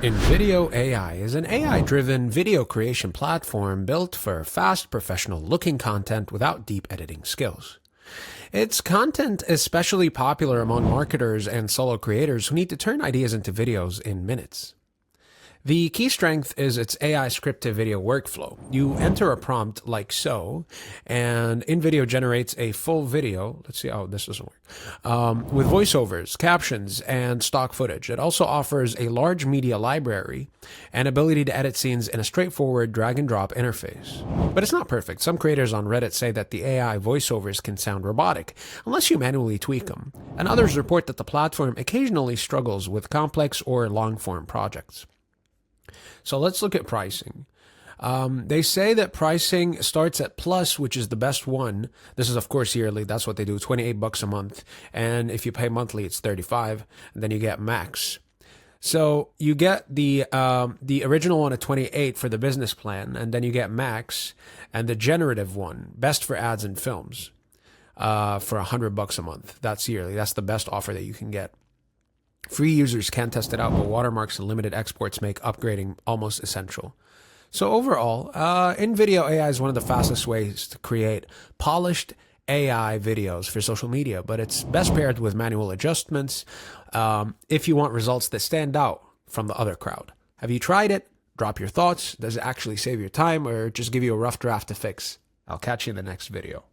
InVideo AI is an AI-driven video creation platform built for fast, professional-looking content without deep editing skills. Its content is especially popular among marketers and solo creators who need to turn ideas into videos in minutes. The key strength is its AI scripted video workflow. You enter a prompt like so, and InVideo generates a full video. Let's see, this doesn't work. With voiceovers, captions, and stock footage. It also offers a large media library and ability to edit scenes in a straightforward drag and drop interface. But it's not perfect. Some creators on Reddit say that the AI voiceovers can sound robotic unless you manually tweak them, and others report that the platform occasionally struggles with complex or long-form projects. So let's look at pricing. They say that pricing starts at Plus, which is the best one. This is, of course, yearly. That's what they do, $28 a month. And if you pay monthly, it's $35. And then you get Max. So you get the original one at $28 for the business plan, and then you get Max and the generative one, best for ads and films, for $100 a month. That's yearly. That's the best offer that you can get. Free users can test it out, but watermarks and limited exports make upgrading almost essential. So overall, InVideo AI is one of the fastest ways to create polished AI videos for social media, but it's best paired with manual adjustments if you want results that stand out from the other crowd. Have you tried it? Drop your thoughts. Does it actually save your time or just give you a rough draft to fix? I'll catch you in the next video.